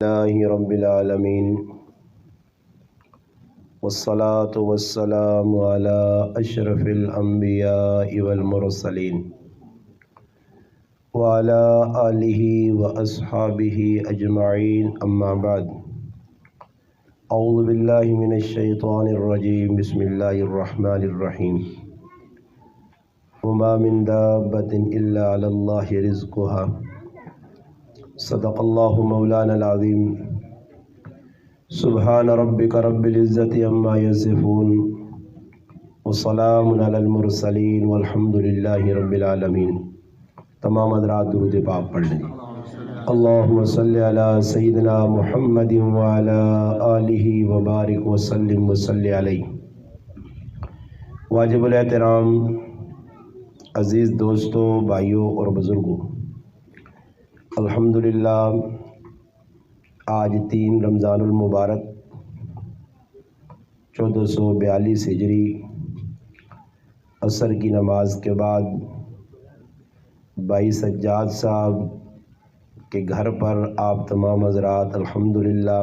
لله رب العالمين والصلاة والسلام على أشرف الأنبياء والمرسلين وعلى آله وأصحابه أجمعين أما بعد أعوذ بالله من الشيطان الرجيم بسم الله الرحمن الرحيم وما من دابة إلا على الله رزقها صدق الله مولانا العظيم سبحان ربك رب العزة عما يصفون وسلام على المرسلين والحمد لله رب العالمين۔ تمام حضرات درود پاک پڑھ لیں۔ اللہم صلی علی سیدنا محمد وعلی آلہ وبارک وسلم وصلی علیہ۔ واجب الاحترام عزیز دوستوں، بھائیوں اور بزرگوں، الحمدللہ آج 3 رمضان المبارک 1442 ہجری عصر کی نماز کے بعد بھائی سجاد صاحب کے گھر پر آپ تمام حضرات الحمدللہ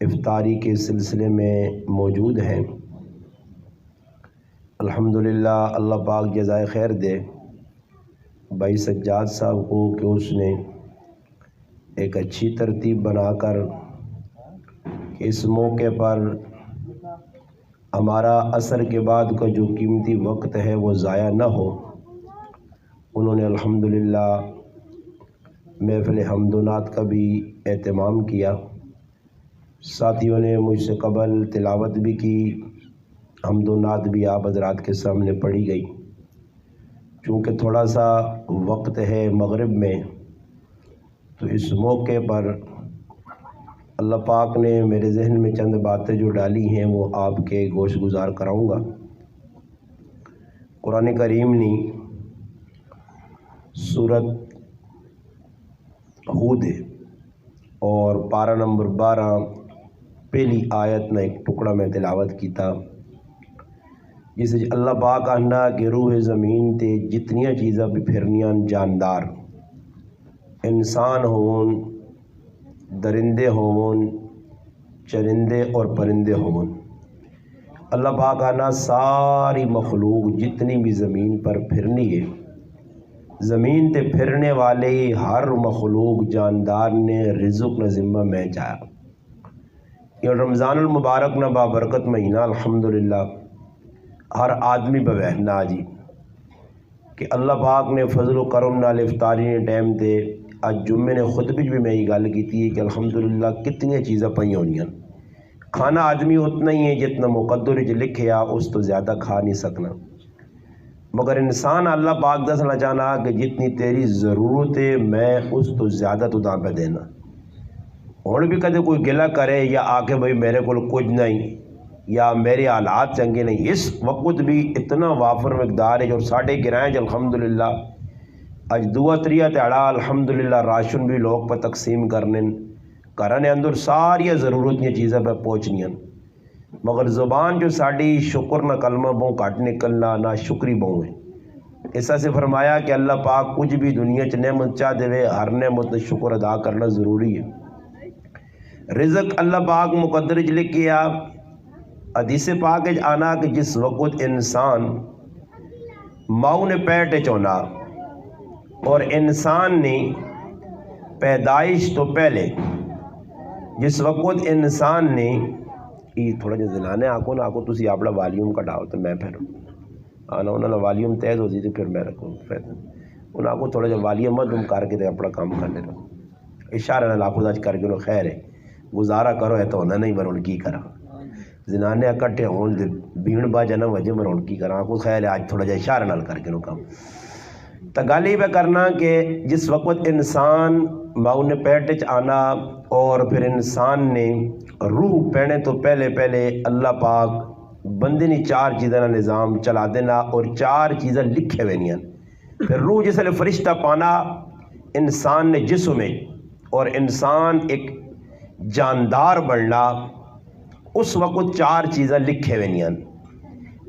افطاری کے سلسلے میں موجود ہیں۔ الحمدللہ اللہ پاک جزائے خیر دے بھائی سجاد صاحب کو کہ اس نے ایک اچھی ترتیب بنا کر اس موقع پر ہمارا عصر کے بعد کا جو قیمتی وقت ہے وہ ضائع نہ ہو، انہوں نے الحمدللہ محفل حمد و نعت کا بھی اہتمام کیا۔ ساتھیوں نے مجھ سے قبل تلاوت بھی کی، حمد و نعت بھی آپ حضرات کے سامنے پڑھی گئی۔ چونکہ تھوڑا سا وقت ہے مغرب میں، تو اس موقع پر اللہ پاک نے میرے ذہن میں چند باتیں جو ڈالی ہیں وہ آپ کے گوش گزار کراؤں گا۔ قرآن کریم نے سورت ہود اور پارہ نمبر 12 پہلی آیت نہ ایک ٹکڑا میں تلاوت کیتا، جس اللہ پاک آہنا کہ روح زمین تے جتنیاں چیزاں بھی پھرنیاں جاندار، انسان ہون، درندے ہون، چرندے اور پرندے ہون، اللہ پاک آہنا ساری مخلوق جتنی بھی زمین پر پھرنی ہے، زمین تے پھرنے والے ہر مخلوق جاندار نے رزق نہ ذمہ میں چاہا۔ یہ رمضان المبارک نہ بابرکت مہینہ الحمدللہ ہر آدمی بوہنا جی کہ اللہ پاک نے فضل و کرم نال افطاری نے ٹائم تے اج جمعے نے خطبے بھی میں یہ گل کیتی ہے کہ الحمدللہ کتنی چیزاں پئی ہونیاں۔ کھانا آدمی اتنا ہی ہے جتنا مقدر وچ لکھیا، اس تو زیادہ کھا نہیں سکنا، مگر انسان اللہ پاک دسنا چاہنا کہ جتنی تیری ضرورت ہے میں اس تو زیادہ تو پہ دینا۔ ہن بھی کدے کوئی گلہ کرے یا آ کے بھائی میرے کو کچھ نہیں یا میرے حالات چنگے نہیں، اس وقت بھی اتنا وافر مقدار ہے اور ساڑھے گرائیں الحمدللہ اج دعا تریہ تیڑا الحمدللہ راشن بھی لوگ پہ تقسیم کرنے، گھرانے اندر ساری ضرورت یہ چیزیں پہ پہنچنیاں، مگر زبان جو ساڑی شکر نہ کلمہ بہوں کٹ نکلنا نہ شکری بہوں ہے۔ ایسا سے فرمایا کہ اللہ پاک کچھ بھی دنیا چ نعمت چاہ دے، ہر نعمت شکر ادا کرنا ضروری ہے۔ رزق اللہ پاک مقدر چ لکھیا، حدیث پاک آنا کہ جس وقت انسان ماؤں نے پیٹ چونا اور انسان نے پیدائش تو پہلے جس وقت انسان نے یہ تھوڑا جا زلانے آکو نہ آکو تسی اپنا والیوم کٹاؤ تو میں پھر آنا انہوں نے والیوم تیز ہوتی تو پھر میں رکھوں، پھر انہوں آکو تھوڑا جا والیوم مدم کر کے اپنا کام کرنے رہو، اشارہ نہ لاکھو داج کر کے انہوں خیر ہے گزارا کرو ہے تو انہوں نہیں مرون کی کرا زنانے اکٹھے ہون دے بین باجا نہ وجہ مرون کی کرا کو خیال ہے آج تھوڑا جا اشارہ نال کر کے نو کام تا گالی پہ کرنا کہ جس وقت انسان ماؤں نے پیٹ آنا اور پھر انسان نے روح پینے تو پہلے اللہ پاک بندے نے 4 چیزیں نظام چلا دینا اور 4 چیزیں لکھے ہوئے، پھر روح جس لئے فرشتہ پانا انسان نے جسم میں اور انسان ایک جاندار بننا، اس وقت 4 چیزیں لکھے ہوئے۔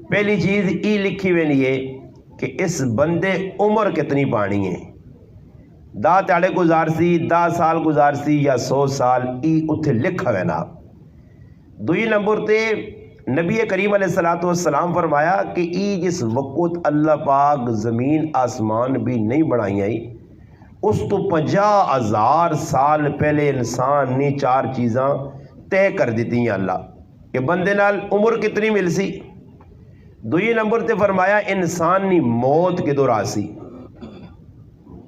پہلی چیز یہ لکھی ہوئی ہے کہ اس بندے عمر کتنی پانی ہے، دا تیڑے گزارسی 10 سال گزارسی یا 100 سال ای اتھے لکھا ہے نا۔ دوئی نمبر تے نبی کریم علیہ الصلوۃ والسلام فرمایا کہ ای جس وقت اللہ پاک زمین آسمان بھی نہیں بنائی آئی اس تو 50,000 سال پہلے انسان نے 4 چیزاں طے کر دیتی ہیں اللہ کہ بندے نال عمر کتنی مل سی۔ دوئی نمبر تے فرمایا انسان نی موت کے دور آسی۔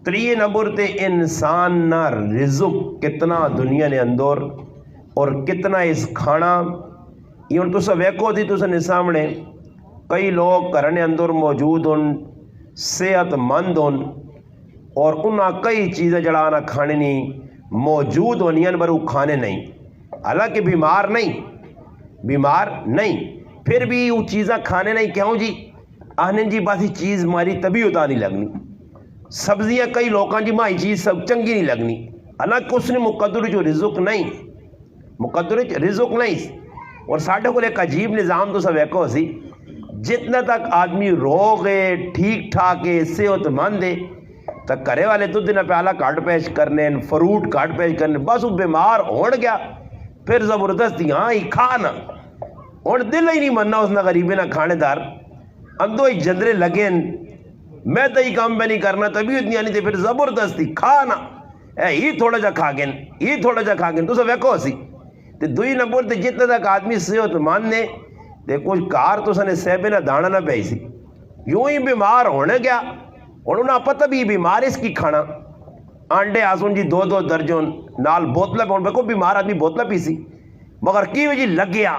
3 نمبر تے انسان نا رزق کتنا دنیا نے اندر اور کتنا اس کھانا یہ ہوں تسا ویکو دی تسا نے سامنے کئی لوگ گھرنے اندر موجود ہوں صحت مند ہوں اور انہاں کئی چیزیں جڑانا کھانے نہیں موجود ہونی ہیں پر وہ کھانے نہیں، حالانکہ بیمار نہیں پھر بھی وہ چیزیں کھانے نہیں۔ کیوں جی؟ آنے جی باسی چیز ماری تبھی ہوتا نہیں لگنی، سبزیاں کئی لوگاں جی مائی چیز سب چنگی نہیں لگنی، حالانکہ اس نے مقدر جو رزق نہیں اور ساڑھے کو ایک عجیب نظام تو سب ایکو سی جتنا تک آدمی روغ ہے ٹھیک ٹھاک ہے صحت مند ہے تک کرے والے دودھ نہ پیالہ کاٹ پیش کرنے فروٹ کاٹ پیش کرنے بس وہ بیمار ہوڑ گیا پھر زبردستی ہاں ہی کھانا اور دل ہی نہیں مننا اس نہ غریبے نہ کھانے دار اندو ہی جندرے لگیں میں تو ہی کام پہ نہیں کرنا تبھی اتنی آنی تھی پھر زبردستی کھانا یہ تھوڑا جا کھا گئن تو سب ویکو سی۔ تے دوئی نمبر تے جتنا تک آدمی صحت مند نے تے کچھ کار تو سنے سیبے نہ دانا نہ پئی سی یوں ہی بیمار ہونے گیا اور انہاں پتہ بھی بیمار اس کی کھانا آنڈے آسون جی 2 درجن نال بوتلہ پہ ان کو بیمار آدمی بوتلہ پی سی مگر کی وجہ لگ گیا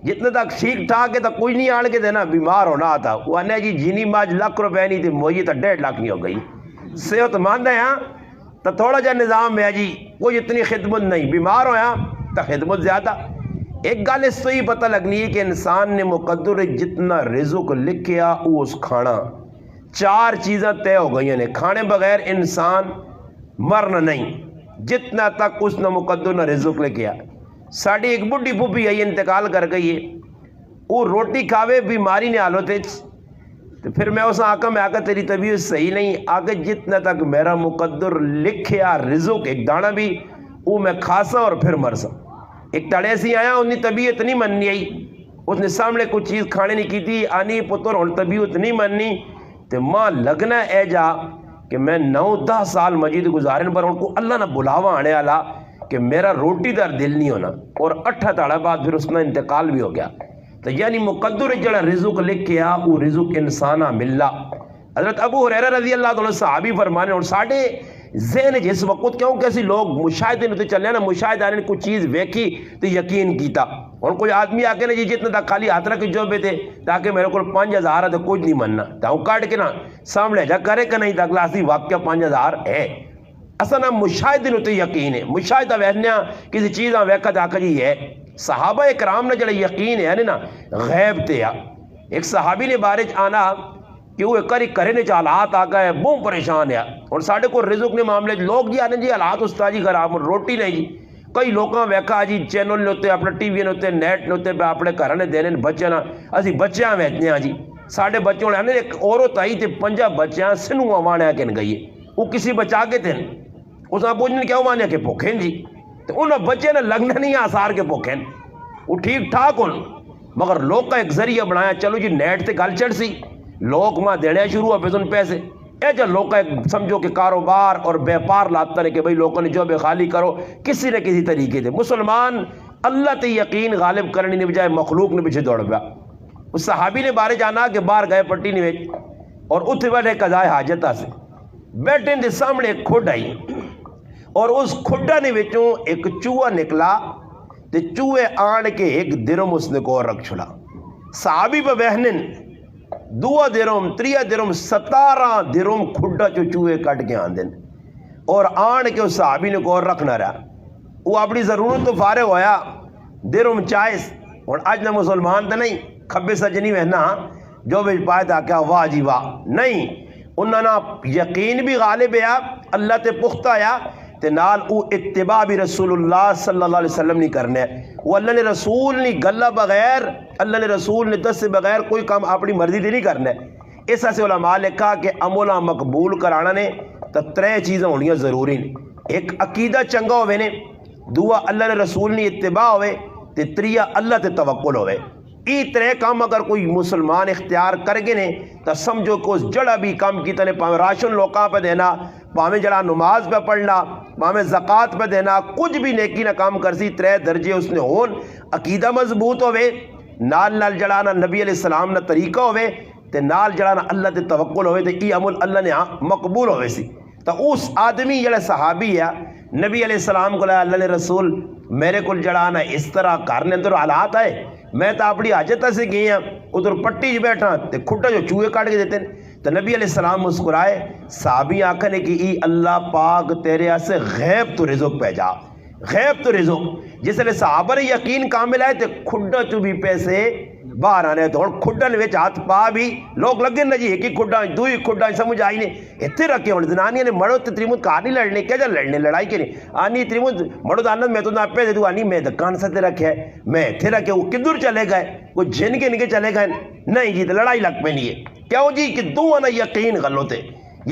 جتنے تک ٹھیک ٹھاک ہے تو کوئی نہیں آڑ کے دینا بیمار ہونا آتا وہ انہیں جی جینی ماج ₹1,00,000 نہیں تھی مجھے تو 1.5 لاکھ نہیں ہو گئی صحت مند ہے ہاں تو تھوڑا جا نظام ہے جی کوئی اتنی خدمت نہیں بیمار ہو یہاں تو خدمت زیادہ۔ ایک گل اس سے ہی پتہ لگنی ہے کہ انسان نے مقدر جتنا رزق لکھیا وہ اس کھانا 4 چیزیں طے ہو گئی ہیں کھانے بغیر انسان مرنا نہیں جتنا تک اس نے مقدر نہ رزق لکھیا۔ ساڑھی ایک بڑھی پھوپھی آئی انتقال کر گئی ہے وہ روٹی کھاوے بیماری نے حالت تو پھر میں اسے آقا میں آقا تیری طبیعت صحیح نہیں آگے جتنا تک میرا مقدر لکھیا رزق ایک دانا بھی وہ میں کھاسا اور پھر مرسا۔ ایک تڑے سی آیا انہیں طبیعت نہیں مننی آئی اس نے سامنے کچھ چیز کھانے نہیں کی تھی آنی پتر اور طبیعت نہیں مننی تو ماں لگنا اے جا کہ میں 9-10 سال مجید گزارن پر ان کو اللہ نہ بلاوا آنے والا کہ میرا روٹی دار دل نہیں ہونا اور 8 تاڑا بعد پھر اس نے انتقال بھی ہو گیا۔ تو یعنی مقدر جڑا رزق لکھیا وہ رزق انسانہ ملنا۔ حضرت ابو ہریرہ رضی اللہ عنہ صحابی فرمانے اور ساڑھے ذہن جس وقت کیوں کیسی لوگ مشاہدے نے تو چلے نا مشاہدہ نے کچھ چیز ویکھی تو یقین کیتا اور کوئی آدمی آکے نا جی جتنا تک خالی ہاتھ رکھ جو بے تھے تاکہ میرے کو 5,000 ہے تو کچھ نہیں مننا تاہوں کاٹ کے نا سامنے جا کرے کہ نہیں تک لاسی واقعہ 5,000 ہے اصلا نا مشاہدے نے تو یقین ہے مشاہدہ ویسنیا کسی چیزاں ویکھا تاکہ جی ہے صحابہ اکرام نے جڑا یقین ہے نا غیب تے ایک صحابی نے بارش آنا کہ وہ کری کرنے چالات آگا ہے بہت پریشان ہے اور ساڑھے کو رزق نے معاملے لوگ جی آنے جی حالات استاد جی خراب روٹی نہیں جی کئی لوگاں ویکھا جی چینل نے ہوتے اپنے ٹی وی نے ہوتے نیٹ نے ہوتے پہ اپنے گھرانے دینے بچے نا اسی بچیاں ویچنے ہیں جی ساڑھے بچوں نے ایک عورت آئی تھے 5 بچیاں سنو آوانے کن گئی وہ کسی بچا کے تھے اس نے پوچھنے کیا ہوا کہ پوکھیں جی تو انہوں بچے نے لگنا نہیں آثار کے پوکھیں وہ ٹھیک ٹھاک ہوں مگر لوگ کا ایک ذریعہ بنایا چلو جی نیٹ تے گل چڑھ سی لوگ ماں دینے شروع ہو پہ پیسے اے جو لوگ کا سمجھو کہ کاروبار اور بیپار لاتا ہے کہ بھئی لوگوں نے جو بے خالی کرو کسی نہ کسی طریقے سے مسلمان اللہ تے یقین غالب کرنے نے بجائے مخلوق نے پیچھے دوڑ گیا۔ اس صحابی نے بارے جانا کہ باہر گئے پٹی نے اور اتھے بیٹھے قضائے حاجتہ سے بیٹھے دے سامنے ایک کھڈ آئی اور اس کھڈا نے وچوں ایک چوہا نکلا تے چوہے آن کے 1 درم اس نے کو رکھ چھڑا صحابی پہ بہنن 2 درم 3 درم 17 درم کھڈا چوہے کٹ کے آن دن اور آن کے اس صحابی نے کو رکھ نہ رہا وہ اپنی ضرورت تو فارغ ہویا درم 40 اور آج نہ مسلمان تو نہیں کھبے سجنی وہنا جو بھی پائے تھا کیا واہ جی واہ نہیں انہوں نے یقین بھی غالب ہے اللہ تے پختہ ہے تے نال او اتباع بھی رسول اللہ صلی اللہ علیہ وسلم نہیں کرنے وہ اللہ نے رسول نہیں گلہ بغیر اللہ نے رسول نے دس سے بغیر کوئی کام اپنی مرضی دے نہیں کرنے اس سے علماء لکھا کہ عملہ مقبول کرانا نے تو ترے چیزیں ہونی ضروری نے. ایک عقیدہ چنگا ہوئے نے, دعا اللہ نے رسول نے اتباع ہوئے, تے تریا اللہ تے توکل ہوئے. ای ترے کام اگر کوئی مسلمان اختیار کر گئے نے تو سمجھو کہ اس جڑا بھی کام کیتا نے, پاویں راشن لوکاں پہ دینا, پاویں جڑا نماز پہ پڑھنا, پاویں زکوٰۃ پہ دینا, کچھ بھی نیکی نہ کام کرسی ترے درجے اس نے ہون. عقیدہ مضبوط ہوئے, نال جڑانا نبی علیہ السلام نہ طریقہ ہوئے, تے نال جڑانا اللہ تے توکل ہوئے, تے ای عمل اللہ نے مقبول ہوئے سی. تو اس آدمی جڑا صحابی ہے نبی علیہ السلام کو لیا اللہ نے رسول میرے کو جڑانا اس طرح کرنے اندر حالات آئے, میں تو اپنی حاجت سے گئی ہوں, ادھر پٹی جو بیٹھا تے کھٹا جو چوہے کاٹ کے دیتے ہیں. تو نبی علیہ السلام مسکرائے, صحابی آنکھنے کہ ای اللہ پاک تیرے سے غیب تو رزق پہ جا, غیب تو رزق. جس لئے صحابہ نے یقین کامل آئے تے کھڈا چو بھی پیسے باہر آنے تو کھڈن وچ ہاتھ پا بھی لوگ لگے نا جی ایک ہی کھڈا دوئی کھڈا سمجھ آئی نہیں اتنے رکھے ہونے زنانیاں نے مڑو تے تریمود کار نہیں لڑنے کیا جا لڑنے لڑائی کے نہیں آنی تریمود مڑو دانا میں تو نہ پیسے دوں آنی میں دکان ستے رکھے ہے میں اتنے رکھے وہ کدھر چلے گئے وہ جن کے نکے چلے گئے نہیں جی لڑائی لگ پہ نہیں ہے کیا ہو جی کہ دو آنا یقین غلط ہے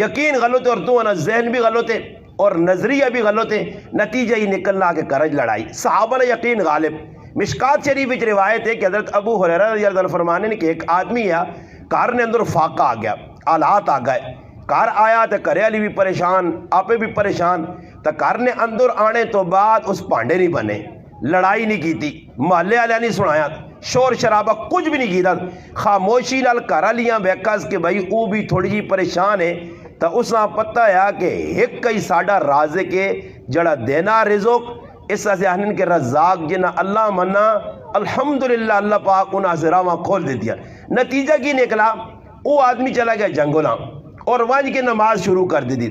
یقین غلط ہے اور دو آنا ذہن بھی غلط ہے اور نظریہ بھی غلط ہے نتیجہ ہی نکلنا کہ کرج لڑائی. صحابہ نے یقین غالب. مشکات شریف وچ روایت ہے کہ حضرت ابو ہریرہ رضی اللہ عنہ فرمانے نے کہ ایک آدمی ہے کار نے اندر فاقہ آ گیا آلات آ گئے کار آیا تو کرے علی بھی پریشان آپے بھی پریشان تو کار نے اندر آنے تو بعد اس پانڈے نہیں بنے لڑائی نہیں کی تھی محلے والے نہیں سنایا شور شرابہ کچھ بھی نہیں کیتا خاموشی نال کرا لیاں بیکاز کہ بھائی او بھی تھوڑی جی پریشان ہے تو اس نے پتہ ہے کہ ایک کئی ساڑھا رازق کے جڑا دینا رزق اس سے آنن کے رزاق جنہ اللہ منا الحمدللہ اللہ پاک انہاں سے راوہ کھول دے دیا. نتیجہ کی نکلا وہ آدمی چلا گیا جنگولاں اور وانج کے نماز شروع کر دی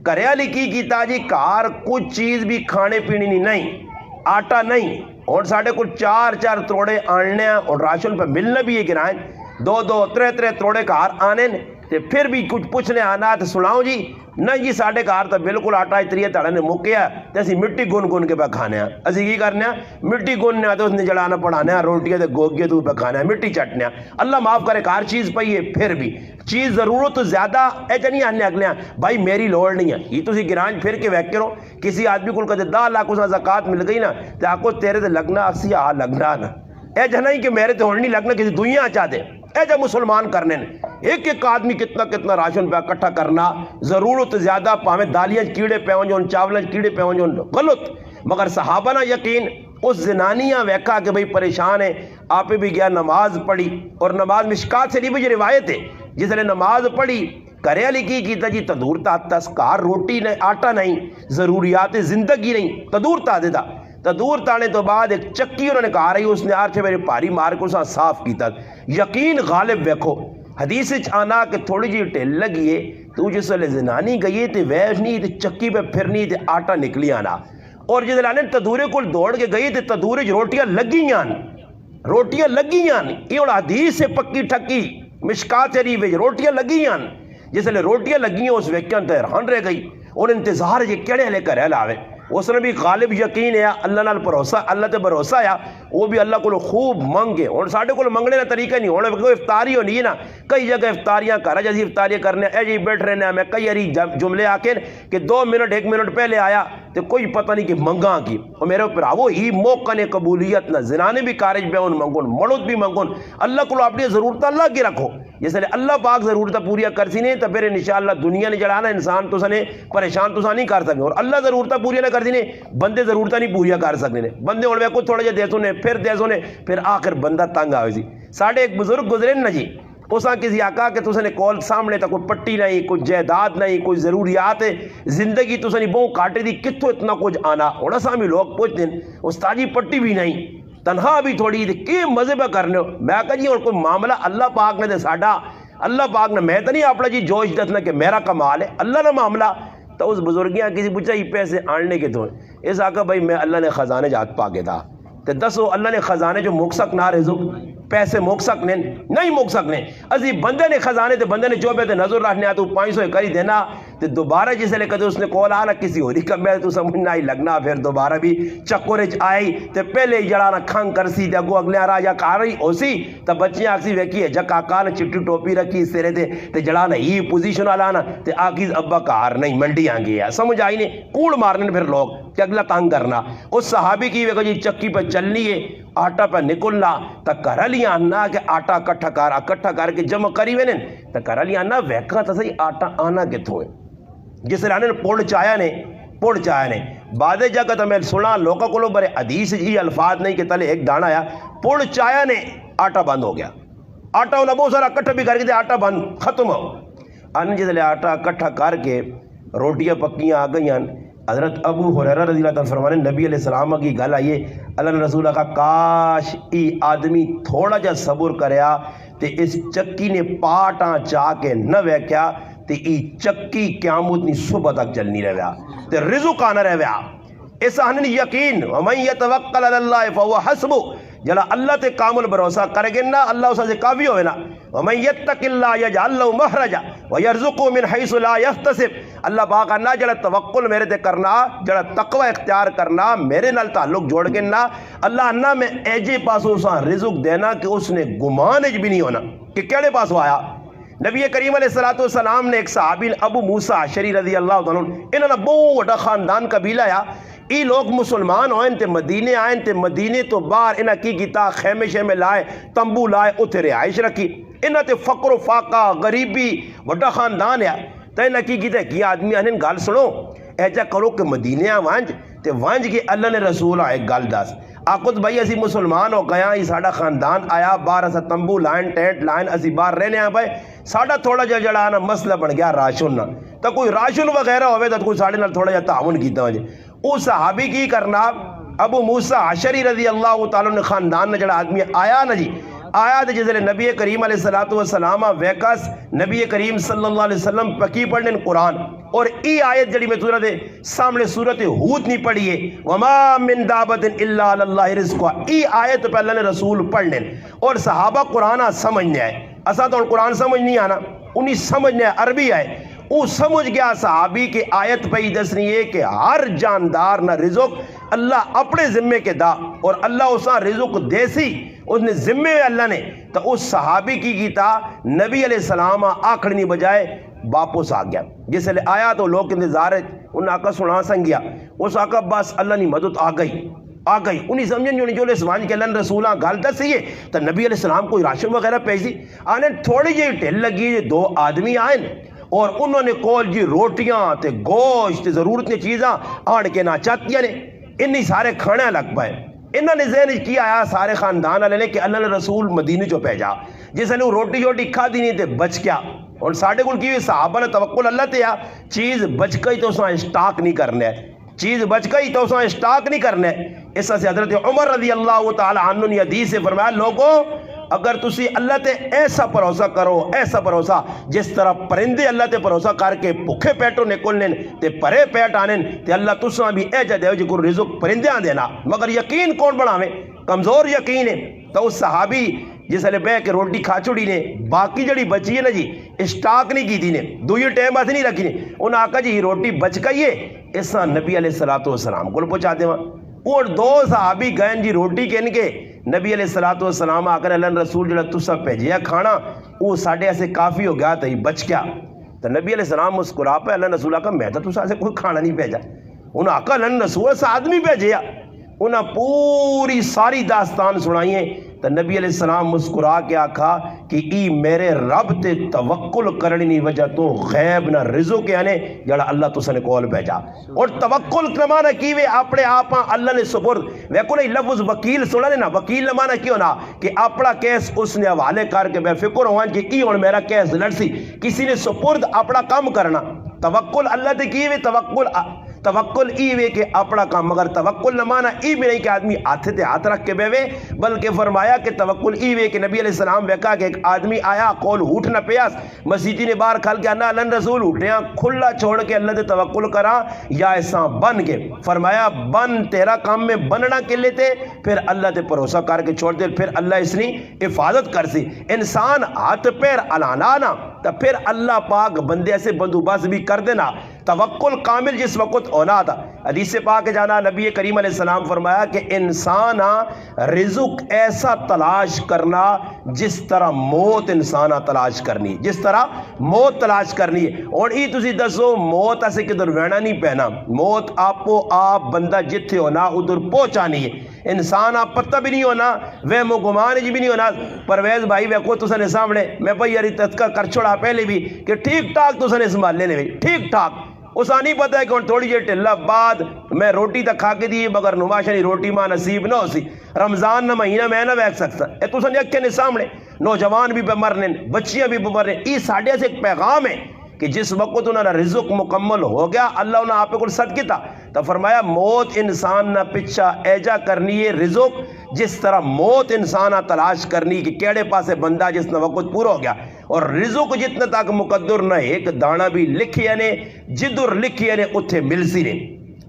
کرے علی کی تاجی کار کچھ چیز بھی کھانے پینی نہیں آٹا نہیں اور ساڑھے کچھ چار تروڑے آننے اور راشن پہ ملنا بھی یہ گرائیں دو ترے تروڑے کار آنے پھر بھی کچھ پوچھنے آنا تو سناؤں جی نہیں جی ساڑھے کار تو بالکل آٹا اتری تڑے نے مکیا تو اسی مٹی گن کے پہ کھانے ہیں اسی کی کرنے ہیں مٹی گننے تو اس نے جڑانا پڑھانے ہیں روٹیاں تو گوگے تو پہ کھانے ہیں مٹی چٹنے ہیں اللہ معاف کرے کار چیز پہیے پھر بھی چیز ضرورت تو زیادہ ایچا نہیں آنے اگلے ہیں بھائی میری لوڑ نہیں ہے یہ تو سی گرانج پھر کے ویک کرو کسی آدمی کو کہتے 10 لاکھ اسا زکاة مل گئی نا تو آپ کو تیرے تو لگنا اسی لگنا نا اے جہاں ہی کہ میرے تو نہیں لگنا کسی دنیا چاہتے اے جب مسلمان کرنے ایک آدمی کتنا راشن پہ اکٹھا کرنا ضرورت زیادہ پاہمیں دالیاں کیڑے پیون جو چاولاں کیڑے پیون جو غلط مگر صحابہ نا یقین اس زنانیاں ویکھا کہ بھئی پریشان ہے آپ بھی گیا نماز پڑھی اور نماز مشکات سے نہیں بھی روایت ہے جس نے نماز پڑھی کرے علی کی جی تدور تا تسکار روٹی نہیں آٹا نہیں ضروریات زندگی نہیں تدور تا دیتا تدور تانے تو بعد ایک چکی انہوں نے کہا رہی اس نے آرچے میرے پاری مار کو اسا صاف کیتا یقین غالب ویکھو حدیث آنا کہ تھوڑی جی ٹھل لگی ہے تو جس لئے زنانی گئی تھی ویش نہیں تھی چکی پہ پھرنی تھی آٹا نکلی آنا اور جس لانے تدورے کو دوڑ کے گئی تھی تدورے روٹیاں لگیاں یہ حدیث سے پکی ٹھکی مشکات شریف روٹیاں لگیاں جس لئے روٹیاں لگیاں اس ویکیاں تیرہان رہ گئی اور انتظار یہ کیڑے لے کر لاوے اس نے بھی غالب یقین ہے اللہ نال بھروسہ اللہ تے بھروسہ ہے وہ بھی اللہ کو خوب منگے اور ساڑھے کو منگنے کا طریقہ نہیں ہونے کوئی افطاری ہونی ہے نا کئی جگہ افطاریاں کر جیسی افطاریاں کرنے اے جی بیٹھ رہنے میں کئی اری جملے آکے کہ 2 منٹ 1 منٹ پہلے آیا تو کوئی پتہ نہیں کہ منگاں کی اور میرے اوپر وہ ہی موقع نے قبولیت نہ زنانے بھی کارج بے ان منگون مڑود بھی منگون اللہ کو اپنی ضرورت اللہ کی رکھو جیسے اللہ پاک ضرورتہ پوریا کر سی نہیں تو پھر انشاءاللہ دنیا نے جڑانا انسان تو سنے پریشان تو سا نہیں کر سکے اور اللہ ضرورتہ پوریا نہ کر سی نہیں بندے ضرورتہ نہیں پوریا کر سکنے بندے اڑوے کو تھوڑا جا دیسوں نے پھر آخر بندہ تنگ آئے سی ساڑھے ایک بزرگ گزرے نا جی اساں کسی آقا کہ تسا نے کول سامنے تا کوئی پٹی نہیں کوئی جائیداد نہیں کوئی ضروریات زندگی تسا نے بہت کاٹے دی کتوں اتنا کچھ آنا اور اساں بھی لوگ پوچھتے ہیں استاجی پٹی بھی نہیں تنہا بھی تھوڑی دی کی مزے پہ کرنے ہو میں کہا جی اور کوئی معاملہ اللہ پاک نے دے ساڑھا اللہ پاک نے میں تو نہیں اپنا جی جوش دتنا کہ میرا کمال ہے اللہ نے معاملہ تو اس بزرگیاں کسی پوچھا یہ پیسے آننے کے تو اس آقا بھائی میں اللہ نے خزانے جات پا کے تھا تو دسو اللہ نے خزانے جو موک سکنا رزق پیسے موک سکنے نہیں موک سکنے ازی بندے نے خزانے تے بندے نے جو پہ تے نظر رکھنے تو 500 کری دینا تو دوبارہ جس لے کدے اس نے کول آنا کسی ہوری کمبے تو سمجھنا ہی لگنا پھر دوبارہ بھی چکورچ آئی تو پہلے ہی جڑانا کھنگ کرسی تے اگو اگلے راجا کاری ہوسی تو بچیاں آکسی ویکی ہے جا کاکا نے چٹی ٹوپی رکھی سرے تے تے جڑانا ہی پوزیشن آلانا تے آکیز ابا کار نہیں منڈی آنگی ہے سمجھ آئی نے کوڑ مارنے پھر لوگ کہ اگلا تانگ کرنا اس صحابی کی ویکو جی چکی پہ چلنی ہے آٹا پہ نکلنا تا کرلی آنا کہ آٹا کٹھا کر کے جمع کری وینن تا کرلی آنا ویکا تا صحیح آٹا آنا کتھوں ہے جس لانے پوڑ چایا نے بعد جگہ تو میں سنا لوگوں کو بڑے حدیث ہی الفاظ نہیں کہ تلے ایک دانا آیا پوڑ چایا نے آٹا بند ہو گیا آٹا انہیں بہت سارا کٹھا بھی کر کے آٹا بند ختم ہو ان جس لئے آٹا کٹھا کر کے روٹیاں پکیاں آ گئی حضرت ابو ہریرہ رضی اللہ تعالیٰ فرمانے نبی علیہ السلام کی گل آئیے اللہ رسول کا کاش ای آدمی تھوڑا جا صبر کریا تے اس چکی نے پاٹاں چاہ کے نہ ویکیا تے ای چکی قیامت نی صبح تک چلنی رہیا تے رزق آنا رہیا اس آنن یقین ومن یتوکل علی اللہ فہو حسبو جلا اللہ تے کامل بھروسہ کرے گے نا اللہ اسا سے کافی ہوئے نا ومن یتق اللہ یجعل لہ مخرجا ویرزقہ من حیث لا یحتسب اللہ پاک نا جڑا توکل میرے تے کرنا جڑا تقوی اختیار کرنا میرے نال تعلق جوڑ کے نا اللہ نا میں ایجے پاسوں سا رزق دینا کہ اس نے گمان بھی نہیں ہونا کہ کیڑے پاسوں آیا نبی کریم علیہ السلام نے ایک صحابی ابو موسیٰ عشری رضی اللہ عنہ انہوں نے بہت بڑا خاندان قبیلہ آیا ای لوگ مسلمان ہوئیں تے مدینے آئیں تے مدینے تو باہر انہاں کی گیتا خیمے شیمے لائے تمبو لائے اتھے رہائش رکھی انہاں تے فقر و فاقہ غریبی بڑا خاندان ہے تے انہاں کی گیتا کی آدمی آنین گال سنو ایجا کرو کہ مدینے وانج تے وانج کے اللہ نے رسول آئے گال داس آقود بھائی اسی مسلمان ہو گیا ہی ساڑا خاندان آیا باہر اسا تمبو لائن ٹینٹ لائن اسی باہر رہنے آئے بھائی ساڑا تھوڑا جا جڑا آنا مسئلہ بن گیا راشن نا تا کوئی راشن وغیرہ ہوئے تا کوئی ساڑے نال تھوڑا جا تعاون کیتا ہوئے او صحابی کی کرنا ابو موسیٰ عشری رضی اللہ تعالیٰ نے خاندان نے جڑا آدمی آیا نا جی آیا دے جزر نبی کریم علیہ السلام ویکس نبی کریم صلی اللہ علیہ وسلم پکی پڑھنے قرآن اور ای آیت جڑی میں تورہ دے سامنے صورت ہود نہیں پڑھی ہے وَمَا مِن دَابَةٍ إِلَّا عَلَى اللَّهِ رِزْقُهَا ای آیت پہ اللہ نے رسول پڑھنے اور صحابہ قرآن سمجھنے آئے اسا تو قرآن سمجھ نہیں آنا انہیں سمجھنے آئے عربی آئے وہ سمجھ گیا صحابی کے آیت پہ ہی دسنی ہے کہ ہر جاندار نہ رزق اللہ اپنے ذمے کے دا اور اللہ اسا رزق دیسی اس نے ذمے اللہ نے تو اس صحابی کی گیتا نبی علیہ السلام آکھڑنی بجائے واپس آ گیا جس لئے آیا تو لوگ انتظار ان آقا سنا سنگیا اس آقا بس اللہ نے مدد آ گئی انہیں سمجھیں جو لے سوانج کے اللہ رسولہ گال دس ہی ہے تو نبی علیہ السلام کوئی راشن وغیرہ پیسی آنے تھوڑی جی ٹھل لگی دو آدمی آئیں اور انہوں نے کول جی روٹیاں تے گوشت تے ضرورت نے چیزاں آڑ کے نہ چاہتیاں نے انہی سارے کھانے لگ پائے انہوں نے ذہن کی آیا سارے خاندان والے نے کہ اللہ نے رسول مدینے چو بھیجا جس نے روٹی جوٹی کھا دی نہیں تے بچ گیا اور ساڑھے کل کی صحابہ نے توکل اللہ تے یا چیز بچ گئی تو اساں اسٹاک نہیں کرنے چیز بچ گئی تو اساں اسٹاک نہیں کرنے اس سے حضرت عمر رضی اللہ تعالی عنہ نے حدیث سے فرمایا لوگوں اگر تسی اللہ تے ایسا بھروسہ کرو ایسا بھروسہ جس طرح پرندے اللہ تے بھروسہ کر کے بھوکے پیٹوں نکلنے تے پرے پیٹ آنے تے اللہ تساں بھی ایجا دے جو رزق پرندیاں دینا مگر یقین کون بڑھاویں کمزور یقین ہے تو اس صحابی جس لئے بے کہ روٹی کھا چوڑی نے باقی جڑی بچی ہے نا جی اسٹاک نہیں کی دی نے دوئی ٹیم آتے نہیں رکھی نے انہوں آقا جی روٹی بچ گئی ہے ایسا نبی علیہ السلام کو پہنچا دے اور دو صحابی گئن جی روٹی کہن کے نبی علیہ السلام آ کر اللہ رسول جڑا تسا بھیجیا کھانا وہ ساڑھے ایسے کافی ہو گیا تھی بچ گیا تو نبی علیہ السلام مسکرا پہ اللہ رسول آقا میں تو تسا سے کوئی کھانا نہیں بھیجا انہوں آقا اللہ رسول سے آدمی بھیجیا انہوں پوری ساری داستان سنائیے تو نبی علیہ السلام مسکرا کے آکھا کہ ای میرے رب تے توکل کرنی نہیں وجہ تو غیب نہ رزق کے آنے جڑا اللہ تو سنے کول بھیجا اور توکل نمانا کیوے اپنے آپاں اللہ نے سپرد ویکو نہیں لفظ وکیل سنا لینا وکیل نمانا کیوں نا کہ اپنا کیس اس نے حوالے کر کے بے فکر ہوان کہ ای اور میرا کیس لڑسی کسی نے سپرد اپنا کام کرنا توکل اللہ تے کیوے توکل ای وے کہ اپنا کام مگر توکل نہ مانا ای بھی نہیں کہ آدمی ہاتھ تے ہاتھ رکھ کے بیوے بلکہ فرمایا کہ توکل ای وے کہ نبی علیہ السلام ویکا کہ ایک آدمی آیا کول ہوٹ نہ پیاس مسیحی نے باہر کھل کے انا اللہ رسول ہوٹیاں کھلا چھوڑ کے اللہ تے توکل کرا یا ایسا بن کے فرمایا بن تیرا کام میں بننا کے لیتے پھر اللہ تے بھروسہ کر کے چھوڑ دے پھر اللہ اس نے حفاظت کر سی انسان ہاتھ پیر الانا تو پھر اللہ پاک بندے سے بندوبست بھی کر دینا. توکل کامل جس وقت ہونا تھا. حدیث پاک جانا نبی کریم علیہ السلام فرمایا کہ انسان رزق ایسا تلاش کرنا جس طرح موت انسان تلاش کرنی, جس طرح موت تلاش کرنی ہے. اور یہ تسی دسو موت ایسے کدھر وینا نہیں پینا, موت آپ بندہ جتھے ہونا ادھر پہنچانی ہے. انسان آپ پتہ بھی نہیں ہونا, وہ گمان جی بھی نہیں ہونا. پرویز بھائی ویکو تو سنے سامنے میں بھائی یاری تذکر کر چھوڑا پہلے بھی کہ ٹھیک ٹھاک تو سنے سنبھال لینے بھی ٹھیک ٹھاک. اسا نہیں پتہ ہے کہ تھوڑی جی ٹھلا بعد میں روٹی تک کھا کے دی مگر نماشنی روٹی ماں نصیب نہ ہو سی. رمضان نہ مہینہ میں نہ ویک سکتا اے تو سنے اکھے نے سامنے نوجوان بھی مرنے بچیاں بھی مرنے. یہ ساڑھے سے ایک پیغام ہے کہ جس وقت انہوں نے رزق مکمل ہو گیا اللہ انہوں نے آپ کو صد کیتا تو فرمایا موت انسان نہ پچھا ایجا کرنی ہے رزق جس طرح موت انسان تلاش کرنی کہ کیڑے پاسے بندہ جس نے وقت پورا ہو گیا. اور رزق جتنے تک مقدر نہ ایک دانا بھی لکھیا نے جدر لکھیا نے اتھے ملسی نے.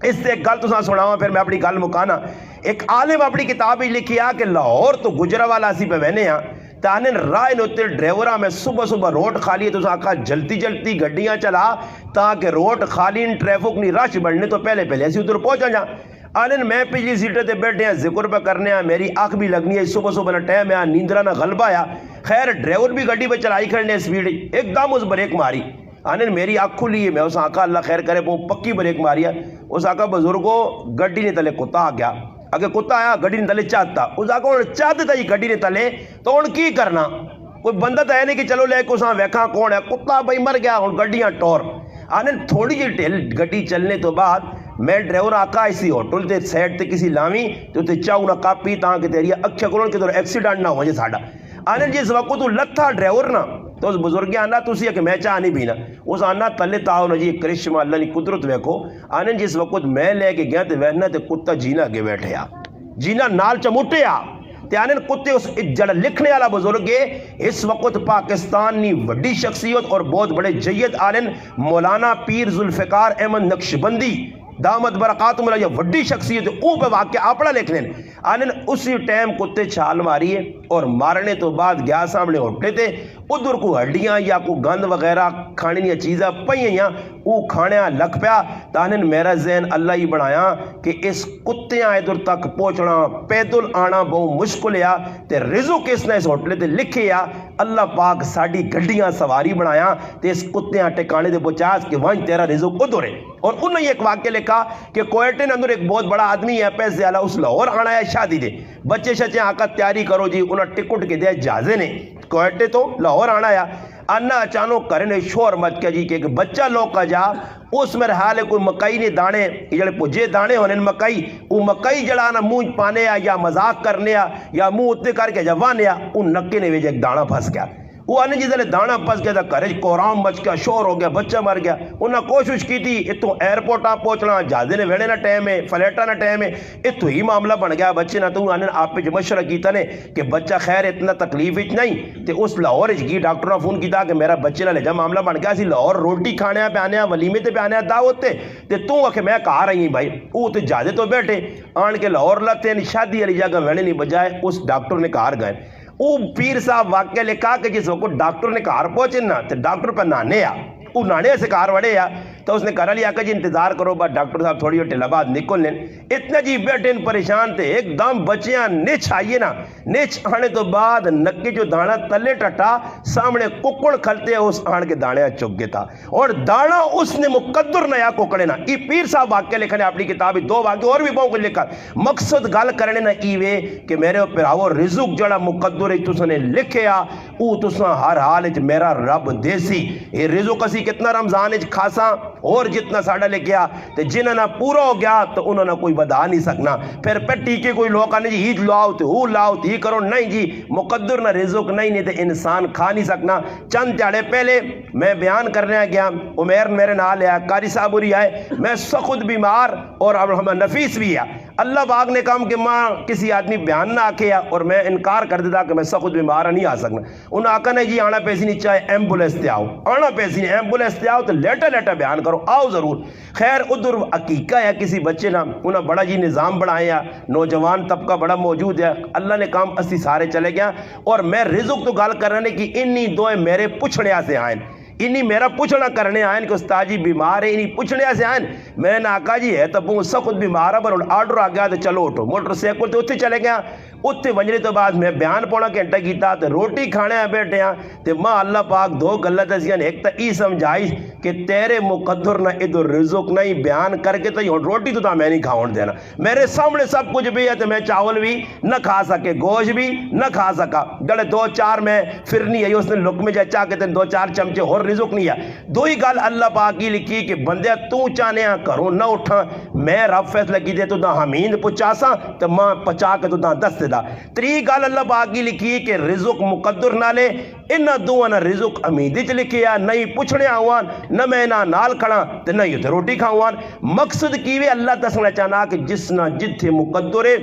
اس سے ایک گل تو سناواں پھر میں اپنی گل مکانا. ایک عالم اپنی کتاب ہی لکھیا کہ لاہور تو گجرا والا سی پہ بہنے ہاں تانے رائے نوتے ڈریورہ میں صبح صبح روڈ خالی ہے تو آقا جلتی جلتی گڈیاں چلا تاکہ روڈ خالی ٹریفک نہیں رش بڑھنے تو پہلے ایسی ادھر پہنچا جا. آنن میں پچھلی سیٹیں تے بیٹھے ہیں ذکر پہ کرنے ہیں میری آنکھ بھی لگنی ہے صبح صبح نہ ٹائم ہے نیندرہ نہ غلبہ آیا. خیر ڈریور بھی گڈی پہ چلائی کرنے سپیڈ ایک دم اس بریک ماری. آنن میری آنکھ کھلی ہے میں اس آقا اللہ خیر کرے پکی بریک ماری ہے. اس آقا بزرگوں گڈی نے تلے کتا آ گیا اگر کتا آیا گڈی نے تلے چاہتا اس آقا انہوں چاہتا ہی گڈی نے تلے تو ان کی کرنا کوئی بندہ تو ہے نہیں کہ چلو لے کے اساں ویکھاں کون ہے کتا بھائی مر گیا ہوں گڈیاں ٹور. آنن تھوڑی جی ٹھل گڈی چلنے تو بعد میں ڈرائیور آقا اسی ہوٹل تے سائڈ تے کسی لاویں تو تے چاہوں نہ کاپی تاں کہ تیری اکھے کولن کہ تو ایکسیڈنٹ نہ ہو جائے ساڈا. آنن جس وقت تو لتھا ڈرائیور نا تو اس بزرگی آنا تو اسی ہے کہ میں چاہ نہیں پینا اس آنا تلے تاؤ نا جی کرشمہ اللہ نے قدرت ویکھو. آنن جس وقت میں لے کے گیا تے وہنا تے کتا جینا اگے بیٹھے آ جینا نال چموٹے آ تے آنن کتے اس جڑا لکھنے والا بزرگ اس وقت پاکستان نی وڈی شخصیت اور بہت بڑے جید آنن مولانا پیر ذوالفقار احمد نقشبندی دامت برکاتہم اللہ یہ وڈی شخصیت او پہ واقعہ اپنا لکھ لیں. آنن اسی ٹائم کتے چھال ماری ہے اور مارنے تو بعد گیا سامنے ہوٹلے تھے ادھر کو ہڈیاں یا کو گند وغیرہ کھانے نیا چیزیں پہیاں او کھانے لگ پیا. تانن میرا ذہن اللہ ہی بنایا کہ اس کتیاں ادھر تک پہنچنا پیدل آنا بہت مشکل ہے تے رزق اس نے اس ہوٹلے تے لکھے یا اللہ پاک ساڑی گڈیاں سواری بنایا تے اس کتیاں ٹکانے دے پہنچاس کہ وہیں تیرا رزق ادھر ہے. اور انہوں نے ایک واقعہ لکھا کہ کوئٹے نے اندر ایک بہت بڑا آدمی ہے پیسے والا اس لاہور آنا ہے شادی دے بچے شچے آقا تیاری کرو جی انہوں ٹکٹ کے دیا جہازے نے کوئٹے تو لاہور آنا ہے انا اچانک کرنے شور مچ کے جی کہ ایک بچہ لوگ کا جا اس میرے حال ہے کوئی مکئی نے دانے جڑے پجے دانے ہونے مکئی وہ مکئی جڑا نا منہ پانے یا مذاق کرنے یا منہ اتنے کر کے جوانے ان نکے نے ویجے ایک دانا پھنس گیا. وہ آنے جیسے دانا پھنس گیا تھا کرے کورام بچ گیا شور ہو گیا بچہ مر گیا. انہوں نے کوشش کی تھی اتوں ایئرپورٹ آ پہنچنا جہازے نے ویڑے نہ ٹائم ہے فلیٹا نہ ٹائم ہے اتوں ہی معاملہ بن گیا بچے نہ تو آنے آپ پہ مشورہ کیتا نے کہ بچہ خیر اتنا تکلیف نہیں تو اس لاہور کی ڈاکٹر نے فون کیتا کہ میرا بچے نہ لے جا معاملہ بن گیا اسی لاہور روٹی کھانے پہ آنے ولیمے تے پہ آنے دعوت تے تو آکھے میں کہا رہی بھائی وہ تو جہازے تو بیٹھے آن کے لاہور لتے شادی والی جگہ ویڑے نہیں بجائے اس ڈاکٹر نے کہار گئے. وہ پیر صاحب واقعہ لکھا کہ جس وقت ڈاکٹر نے کار پہنچے نا تو ڈاکٹر پہ نانے وہ نانے سے کار وڑے تو اس نے کہا لیا کہ جی انتظار کرو بات ڈاکٹر صاحب تھوڑی اور ٹھیلا بعد نکل لیں. اتنا جی بیٹھے پریشان تھے ایک دم بچیاں نچ آئیے نا نچ آنے تو بعد نکے جو دانا تلے ٹٹا سامنے ککڑ کھلتے اس آن کے دانے چک گیا تھا اور دانا اس نے مقدر نیا ککڑے نا. یہ پیر صاحب واقعہ لکھنے اپنی کتابی دو واقعہ اور بھی بہت کچھ لکھا مقصد گل کرنے نا ایوے کہ میرے پراؤ رزق جڑا مقدر ہے تس نے لکھیا او تساں ہر حال میرا رب دیسی. یہ رزق اسی کتنا رمضان کھاساں اور جتنا ساڑھا لے گیا تو جنہوں نے پورا ہو گیا تو انہوں نے کوئی بدا نہیں سکنا. پھر ٹیکے کوئی لوگ آنے جی ہیچ لاؤ تو ہو لاؤ تو ہی کرو نہیں جی مقدر نہ رزق نہیں تو انسان کھا نہیں سکنا. چند تیاڑے پہلے میں بیان کرنے گیا عمیر میرے نال ہے قاری صاحب ہوری آئے میں خود بیمار اور اب ہم نفیس بھی ہے اللہ پاک نے کہا کہ ماں کسی آدمی بیان نہ آکے اور میں انکار کر دیتا کہ میں سخت بیمار نہیں آ سکنا، انہوں آکا نے جی آنا پیسی نہیں چاہے ایمبولینس تے آؤ، آنا پیسی نہیں ایمبولینس تے آؤ تو لیٹا بیان کرو، آؤ ضرور۔ خیر ادھر عقیقہ ہے کسی بچے نہ انہوں بڑا جی نظام بڑھائے ہیں، نوجوان طبقہ بڑا موجود ہے، اللہ نے کام اسی سارے چلے گیا، اور میں رزق تو گال کرنے کی انی دوئے میرے پوچھنے سے آئیں، انہی میرا پوچھنا کرنے آئیں کہ استاد جی بیمار ہے، انہی پوچھنے سے آئیں۔ میں نے آقا جی ہے تو بہت سخت بیمار ہے، پر آرڈر آ گیا تو چلو اٹھو، موٹر سائیکل تو اتنے چلے گیا۔ اتنے ونجنے تو بعد میں بیان پونا گھنٹہ کیتا تو روٹی کھانے ہیں بیٹھے ہیں تو ماں اللہ پاک دو غلط ہسیاں، ایک تو ای سمجھائی کہ تیرے مقدر نہ ادھر رزق نہیں بیان کر کے تو روٹی تو میں نہیں کھاؤں دینا، میرے سامنے سب کچھ بھی ہے تو میں چاول بھی نہ کھا سکے، گوشت بھی نہ کھا سکا، جڑے دو چار میں پھرنی ہے اس نے لقمے جائے چاہ کے دو چار چمچے اور رزق نہیں ہے۔ دو ہی گال اللہ پاک کی لکھی کہ بندے تو چاہنے ہیں کروں نہ اٹھا، میں رب فیصلہ کی دے تو دا حمید پچاسا تو ماں پچا کے تو دا دست دا۔ تری گال اللہ پاک کی لکھی کہ رزق مقدر نہ لے، انہ دو نہ رزق امیدی چ لکھی ہے، نہیں پوچھنے آوان نہ میں نہ نال کھڑا تو نہیں اتھے روٹی کھاؤان۔ مقصد کیوے اللہ دسنا چاہنا کہ جس نہ جتھے مقدر ہے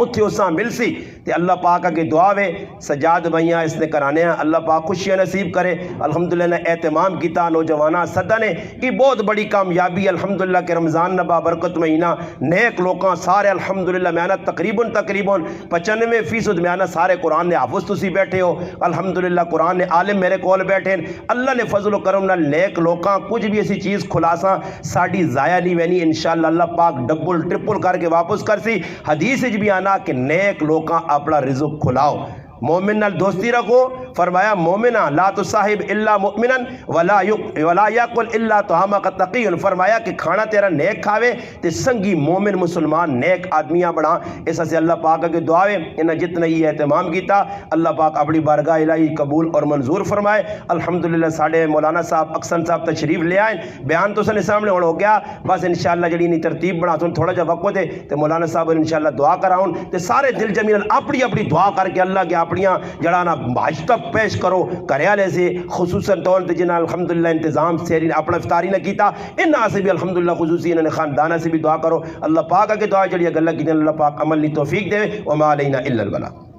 اتھے اساں مل سی تے اللہ پاک کے دعا وے سجاد بھائیاں اس نے کرانے ہیں، اللہ پاک خوشیاں نصیب کرے۔ الحمدللہ نے اہتمام کیتا نوجوانہ صدہ نے، یہ بہت بڑی کامیابی الحمدللہ کہ رمضان نبا برکت مہینہ نیک لوکاں سارے الحمدللہ میں آنا تقریباً 95% میں آنا سارے قرآن نے حافظ تسی بیٹھے ہو، الحمدللہ قرآن نے عالم میرے کول بیٹھے ہیں، اللہ نے فضل و کرم نال نیک لوکاں کچھ بھی ایسی چیز کھلاساں ساڑی ضائع نہیں وینی، انشاءاللہ اللہ پاک ڈبل ٹرپل کر کے واپس کر سی۔ حدیث بھی آنا کہ نیک لوکاں اپنا رزق کھلاؤ، مومن نال دوستی رکھو، فرمایا مومنہ لا تصاحب الا مؤمنا ولا یاکل الا طعامک تقی، فرمایا کہ کھانا تیرا نیک کھاوے تے سنگی مومن مسلمان نیک آدمیاں بڑھا۔ اس سے اللہ پاک کے دعاوے انہیں جتنا یہ اہتمام کیتا اللہ پاک اپنی بارگاہ الہی قبول اور منظور فرمائے۔ الحمدللہ ساڑھے مولانا صاحب اکسن صاحب تشریف لے آئیں، بیان تو سنے سامنے ہو گیا، بس انشاءاللہ جڑی نہیں ترتیب بنا تو تھوڑا جا وقت ہے تو مولانا صاحب انشاءاللہ دعا کراؤں تے سارے دل جمیل اپنی اپنی دعا کر کے اللہ کے اپنیاں جڑانا بھاجتہ پیش کرو کریالے سے خصوصاً طور تے جنہاں الحمدللہ انتظام سیرین اپنا افطاری نہ کیتا انہاں سے بھی الحمدللہ خصوصی انہاں خاندانہ سے بھی دعا کرو، اللہ پاک کے دعا جڑی گلہ کی اللہ پاک عمل لی توفیق دے، وما علینا الا البلاغ۔